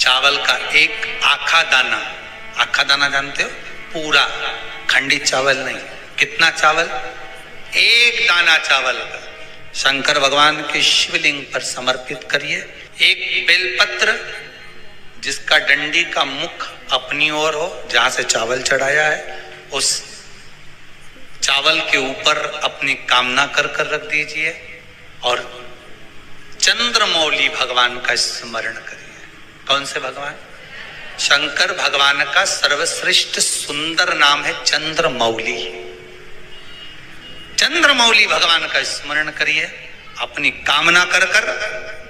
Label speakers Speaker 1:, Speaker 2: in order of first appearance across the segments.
Speaker 1: चावल का एक आखा दाना जानते हो, पूरा खंडित चावल नहीं, कितना चावल, एक दाना चावल का शंकर भगवान के शिवलिंग पर समर्पित करिए। एक बेलपत्र जिसका डंडी का मुख अपनी ओर हो, जहां से चावल चढ़ाया है, उस चावल के ऊपर अपनी कामना कर कर रख दीजिए और चंद्रमौली भगवान का स्मरण करिए। कौन से भगवान? शंकर भगवान का सर्वश्रेष्ठ सुंदर नाम है चंद्रमौली। चंद्रमौली भगवान का स्मरण करिए, अपनी कामना कर कर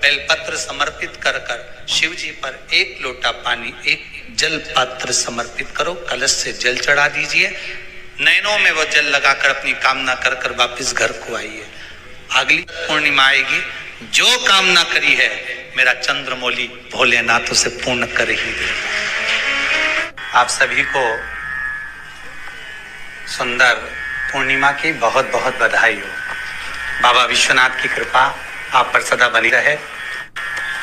Speaker 1: बेलपत्र समर्पित कर कर शिव जी पर एक लोटा पानी, एक जल पात्र समर्पित करो, कलश से जल चढ़ा दीजिए, नैनों में वो जल लगाकर अपनी कामना कर कर वापिस घर को आइए। अगली पूर्णिमा आएगी, जो कामना करी है मेरा चंद्रमौली भोलेनाथ उसे पूर्ण कर ही दे। आप सभी को सुंदर पूर्णिमा की बहुत बहुत बधाई हो। बाबा विश्वनाथ की कृपा आप पर सदा बनी रहे।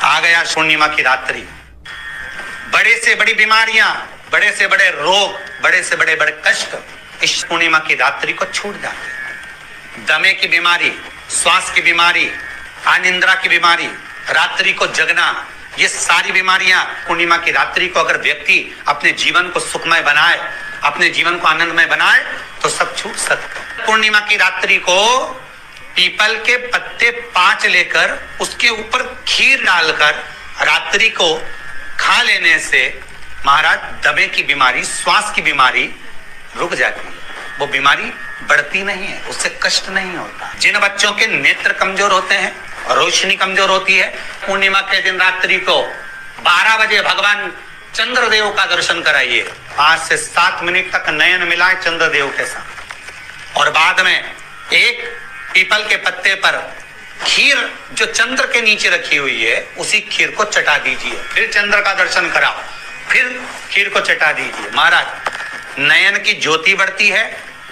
Speaker 1: आ गया पूर्णिमा की रात्रि, बड़े से बड़ी बीमारियां, बड़े से बड़े रोग, बड़े से बड़े बड़े कष्ट इस पूर्णिमा की रात्रि को छूट जाते हैं। दमे की बीमारी, श्वास की बीमारी, अनिद्रा की बीमारी, रात्रि को जगना, ये सारी बीमारियां पूर्णिमा की रात्रि को अगर व्यक्ति अपने जीवन को सुखमय बनाए, अपने जीवन को आनंदमय बनाए तो सब छूट सकता। पूर्णिमा की रात्रि को पीपल के पत्ते 5 लेकर उसके ऊपर खीर डालकर रात्रि को खा लेने से महाराज दमे की बीमारी, श्वास की बीमारी रुक जाती है। वो बीमारी बढ़ती नहीं है, उससे कष्ट नहीं होता। जिन बच्चों के नेत्र कमजोर होते हैं, रोशनी कमजोर होती है, पूर्णिमा के दिन रात्रि को 12 बजे भगवान चंद्रदेव का दर्शन कराइए। 5 से 7 मिनट तक नयन मिलाए चंद्रदेव के साथ और बाद में एक पीपल के पत्ते पर खीर जो चंद्र के नीचे रखी हुई है उसी खीर को चटा दीजिए। फिर चंद्र का दर्शन कराओ, फिर खीर को चटा दीजिए। महाराज नयन की ज्योति बढ़ती है,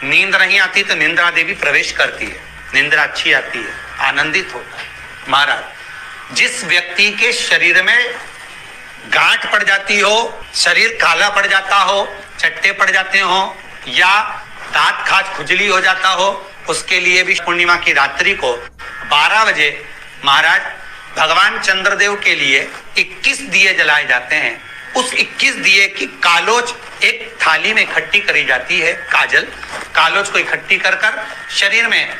Speaker 1: नींद नहीं आती तो निंद्रा देवी प्रवेश करती है, निंद्रा अच्छी आती है, आनंदित होता है। महाराज जिस व्यक्ति के शरीर में गांठ पड़ जाती हो, शरीर काला पड़ जाता हो, चट्टे पड़ जाते हो या दांत खाज खुजली हो जाता हो, उसके लिए भी पूर्णिमा की रात्रि को 12 बजे महाराज भगवान चंद्रदेव के लिए 21 दिए जलाए जाते हैं। उस 21 दिए की कालोच एक थाली में इकट्ठी करी जाती है। कालोच को इकट्ठी कर कर शरीर में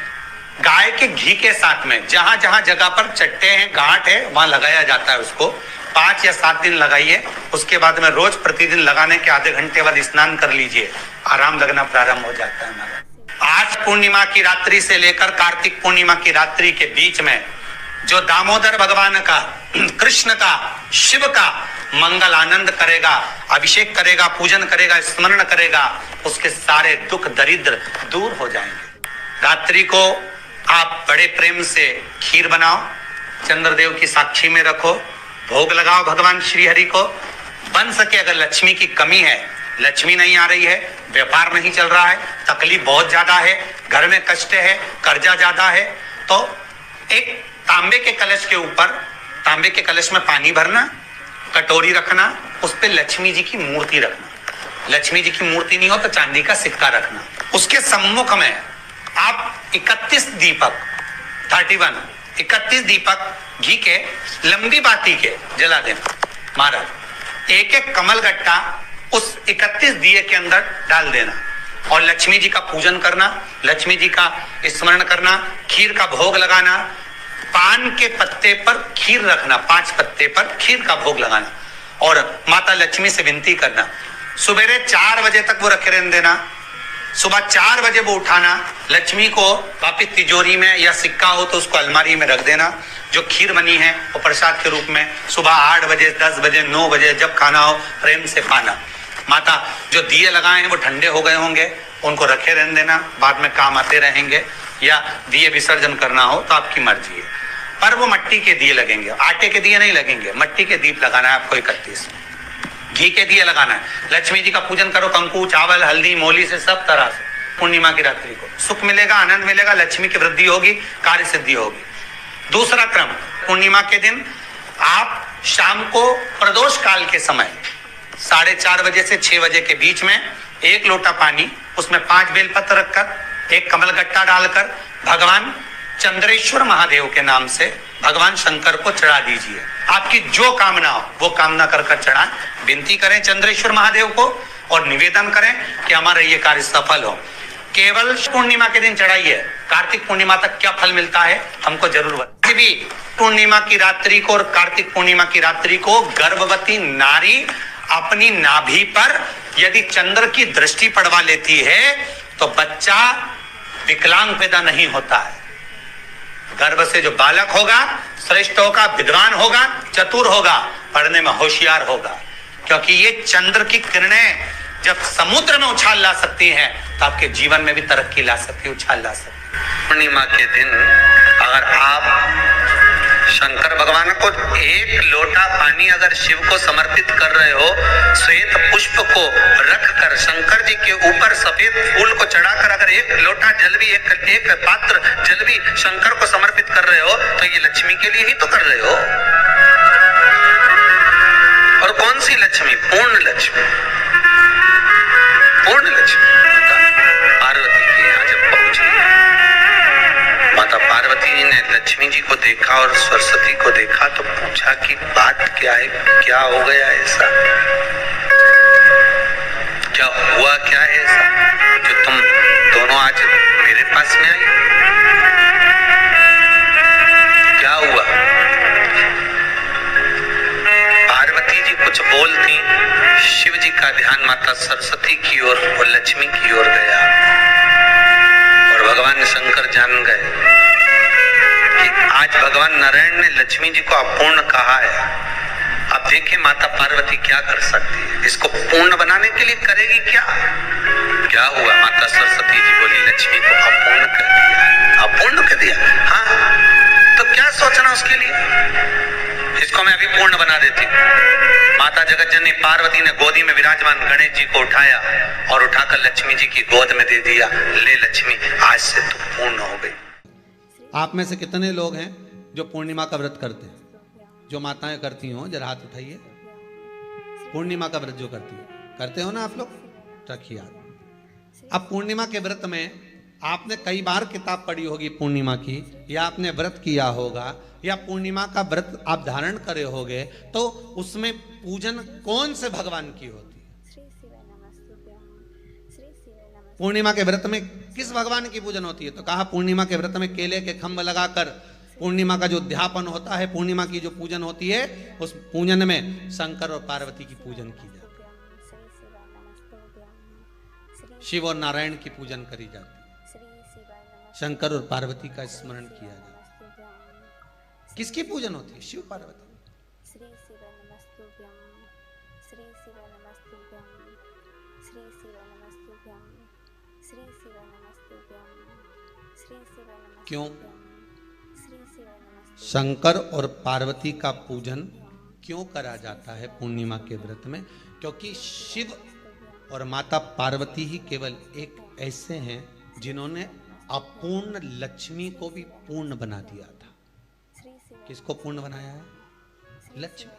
Speaker 1: गाय के घी के साथ में जहां जहां जगह पर चट्टे हैं, गांठ है, वहां लगाया जाता है। उसको 5 या 7 दिन लगाइए। उसके बाद में रोज प्रतिदिन लगाने के आधे घंटे बाद स्नान कर लीजिए, आराम लगना प्रारंभ हो जाता है। आज पूर्णिमा की रात्रि से लेकर कार्तिक पूर्णिमा की रात्रि के बीच में जो दामोदर भगवान का, कृष्ण का, शिव का मंगल आनंद करेगा, अभिषेक करेगा, पूजन करेगा, स्मरण करेगा, उसके सारे दुख दरिद्र दूर हो जाएंगे। रात्रि को आप बड़े प्रेम से खीर बनाओ, चंद्रदेव की साक्षी में रखो, भोग लगाओ भगवान श्री हरि को। बन सके अगर लक्ष्मी की कमी है, लक्ष्मी नहीं आ रही है, व्यापार नहीं चल रहा है, तकलीफ बहुत ज्यादा है, घर में कष्ट है, कर्जा ज्यादा है, तो एक तांबे के कलश के ऊपर, तांबे के कलश में पानी भरना, कटोरी रखना, उस पे लक्ष्मी जी की मूर्ति रखना। लक्ष्मी जी की मूर्ति नहीं हो तो चांदी का सिक्का रखना। उसके सम्मुख में आप 31 दीपक घी के लंबी बाती के जला देना। महाराज एक एक कमल गट्टा उस 31 दिए के अंदर डाल देना और लक्ष्मी जी का पूजन करना, लक्ष्मी जी का स्मरण करना, खीर का भोग लगाना, पान के पत्ते पर खीर रखना, 5 पत्ते पर खीर का भोग लगाना और माता लक्ष्मी से विनती करना। सुबेरे 4 बजे तक वो रखे रहने देना, सुबह 4 बजे वो उठाना, लक्ष्मी को वापिस तिजोरी में या सिक्का हो तो उसको अलमारी में रख देना। जो खीर बनी है वो प्रसाद के रूप में सुबह 8 बजे, 10 बजे, 9 बजे जब खाना हो प्रेम से पाना। माता जो दिए लगाए हैं वो ठंडे हो गए होंगे, उनको रखे रहने देना, बाद में काम आते रहेंगे, या दिए विसर्जन करना हो तो आपकी मर्जी है। पर वो मिट्टी के दिए लगेंगे, आटे के दिए नहीं लगेंगे, मिट्टी के दीप लगाना है आपको। 31 घी के दिए लगाना है। लक्ष्मी जी का पूजन करो, कंकु, चावल, हल्दी, मोली से सब तरह से। पूर्णिमा की रात्रि को सुख मिलेगा, आनंद मिलेगा, लक्ष्मी की वृद्धि होगी, कार्य सिद्धि होगी। दूसरा क्रम, पूर्णिमा के दिन आप शाम को प्रदोष काल के समय 4:30 बजे से 6 बजे के बीच में 1 लोटा पानी, उसमें 5 बेलपत्र रखकर, 1 कमलगट्टा डालकर भगवान चंद्रेश्वर महादेव के नाम से भगवान शंकर को चढ़ा दीजिए। आपकी जो कामना हो वो कामना कर चढ़ाएं, विनती करें चंद्रेश्वर महादेव को और निवेदन करें कि हमारा ये कार्य सफल हो। केवल पूर्णिमा के दिन चढ़ाइए, कार्तिक पूर्णिमा तक क्या फल मिलता है हमको जरूर बताइए। भी पूर्णिमा की रात्रि को और कार्तिक पूर्णिमा की रात्रि को गर्भवती नारी अपनी नाभि पर यदि चंद्र की दृष्टि पड़वा लेती है तो बच्चा विकलांग पैदा नहीं होता है। गर्भ से जो बालक होगा श्रेष्ठ होगा, विद्वान होगा, चतुर होगा, पढ़ने में होशियार होगा, क्योंकि ये चंद्र की किरणें जब समुद्र में उछाल ला सकती हैं तो आपके जीवन में भी तरक्की ला सकती है, उछाल ला सकती है। पूर्णिमा के दिन अगर आप शंकर भगवान को 1 लोटा पानी अगर शिव को समर्पित कर रहे हो, श्वेत पुष्प को रखकर शंकर जी के ऊपर सफेद फूल को चढ़ाकर अगर 1 लोटा जल भी, एक पात्र जल भी शंकर को समर्पित कर रहे हो तो ये लक्ष्मी के लिए ही तो कर रहे हो। और कौन सी लक्ष्मी? पूर्ण लक्ष्मी। पूर्ण लक्ष्मी पार्वती के यहाँ जब पहुंची, माता पार्वती जी ने लक्ष्मी जी को देखा और सरस्वती को देखा तो पूछा कि बात क्या है, क्या हो गया ऐसा, क्या हुआ, क्या है ऐसा जो तुम दोनों आज मेरे पास में आई, क्या हुआ? पार्वती जी कुछ बोलती, शिव जी का ध्यान माता सरस्वती की ओर और लक्ष्मी की ओर गया और भगवान शंकर जान गए कि आज भगवान नारायण ने लक्ष्मी जी को अपूर्ण कहा है। अब देखिए माता पार्वती क्या कर सकती है, इसको पूर्ण बनाने के लिए करेगी क्या? क्या हुआ? माता सरस्वती जी बोली लक्ष्मी को अपूर्ण कर दिया। अपूर्ण कर दिया? हाँ, तो क्या सोचना उसके लिए, इसको मैं अभी पूर्ण बना देती। माता जगत जननी पार्वती ने गोदी में विराजमान गणेश जी को उठाया और उठाकर लक्ष्मी जी की गोद में दे दिया। ले लक्ष्मी, आज से तू पूर्ण हो गई।
Speaker 2: आप में से कितने लोग हैं जो पूर्णिमा का व्रत करते हैं? जो माताएं करती हो जरा हाथ उठाइए। पूर्णिमा का व्रत जो करते हो ना आप लोग, रखिए हाथ। अब पूर्णिमा के व्रत में आपने कई बार किताब पढ़ी होगी पूर्णिमा की, या आपने व्रत किया होगा, या पूर्णिमा का व्रत आप धारण करे होगे, तो उसमें पूजन कौन से भगवान की होती है? पूर्णिमा के व्रत में किस भगवान की पूजन होती है? तो कहा पूर्णिमा के व्रत में केले के खंभ लगाकर पूर्णिमा का जो अध्यापन होता है, पूर्णिमा की जो पूजन होती है, उस पूजन में शंकर और पार्वती की पूजन की जाती है। शिव और नारायण की पूजन करी जाती है, शंकर और पार्वती का स्मरण किया जाता है। किसकी पूजन होती है? शिव पार्वती। क्यों? शंकर और पार्वती का पूजन क्यों करा जाता है पूर्णिमा के व्रत में? क्योंकि शिव और माता पार्वती ही केवल एक ऐसे हैं जिन्होंने अपूर्ण लक्ष्मी को भी पूर्ण बना दिया था। किसको पूर्ण बनाया है? लक्ष्मी।